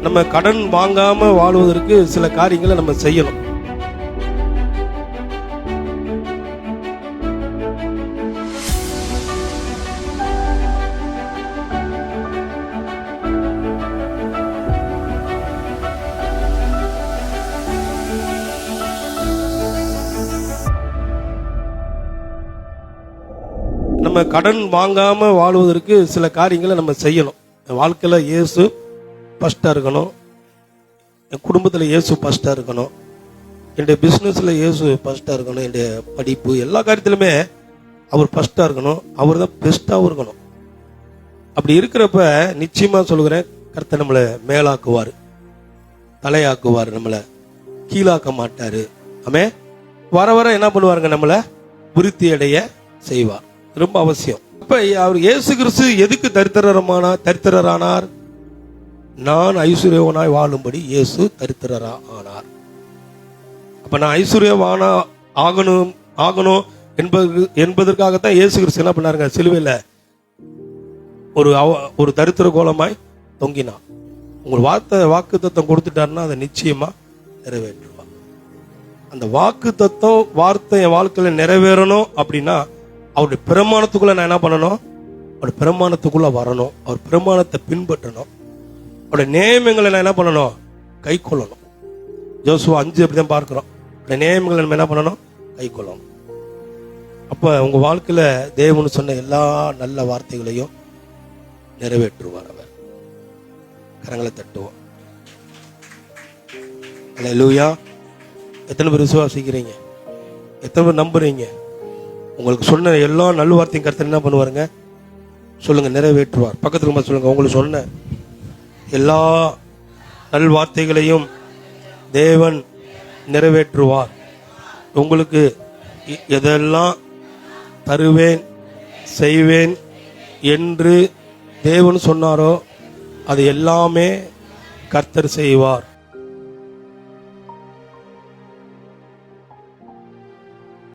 நம்ம கடன் வாங்காம வாழ்வதற்கு சில காரியங்களை நம்ம செய்யணும். நம்ம கடன் வாங்காம வாழ்வதற்கு சில காரியங்களை நம்ம செய்யணும். வாழ்க்கையில இயேசு ஃபர்ஸ்டா இருக்கணும், என் குடும்பத்தில் இயேசு ஃபர்ஸ்டா இருக்கணும், என்னுடைய பிஸ்னஸ்ல இயேசு ஃபர்ஸ்டா இருக்கணும், என்னுடைய படிப்பு எல்லா காரியத்திலுமே அவர் ஃபர்ஸ்டா இருக்கணும், அவர் தான் பெஸ்டாகவும் இருக்கணும். அப்படி இருக்கிறப்ப நிச்சயமா சொல்கிறேன், கர்த்தர் நம்மளை மேலாக்குவார், தலையாக்குவார், நம்மளை கீழாக்க மாட்டாரு. ஆமே வர வர என்ன பண்ணுவாருங்க, நம்மளை விருத்தி அடைய செய்வார். ரொம்ப அவசியம். அப்ப அவர் இயேசு கிறிஸ்து எதுக்கு தரித்திரரானார்? நான் ஐஸ்வர்யவானாய் வாழும்படி இயேசு தரித்திரரா ஆனார். அப்ப நான் ஐஸ்வர்யவானா ஆகணும் என்பதற்காகத்தான் இயேசு கிறிஸ்து என்ன பண்ணாருங்க, சிலுவையில ஒரு தரித்திர கோலமாய் தொங்கினார். உங்கள் வாக்கு தத்துவம் கொடுத்துட்டாருன்னா அதை நிச்சயமா நிறைவேற்றுவார். அந்த வாக்கு தத்துவம் வார்த்தை என் வாழ்க்கையில நிறைவேறணும் அப்படின்னா அவருடைய பிரமாணத்துக்குள்ள நான் என்ன பண்ணணும், அவருடைய பிரமாணத்துக்குள்ள வரணும், அவர் பிரமாணத்தை பின்பற்றணும், அவருடைய நியமங்களை நான் என்ன பண்ணணும், கை கொள்ளணும். யோசுவா 5 அப்படிதான் பார்க்கிறோம். அவருடைய நியமங்களை நம்ம என்ன பண்ணணும், கை கொள்ளணும். அப்ப உங்க வாழ்க்கையில தேவன் சொன்ன எல்லா நல்ல வார்த்தைகளையும் நிறைவேற்றுவார். அவர் கரங்களை தட்டுவோம். அல்லேலூயா. எத்தனை பேர் விசுவாசிக்கிறீங்க? எத்தனை பேர் நம்புறீங்க? உங்களுக்கு சொன்ன எல்லா நல்ல வார்த்தையும் கர்த்தர் என்ன பண்ணுவாருங்க, சொல்லுங்க, நிறைவேற்றுவார். பக்கத்துல சொல்லுங்க, உங்களுக்கு சொன்ன எல்லா நல் வார்த்தைகளையும் தேவன் நிறைவேற்றுவார். உங்களுக்கு எதெல்லாம் தருவேன் செய்வேன் என்று தேவன் சொன்னாரோ அது எல்லாமே கர்த்தர் செய்வார்.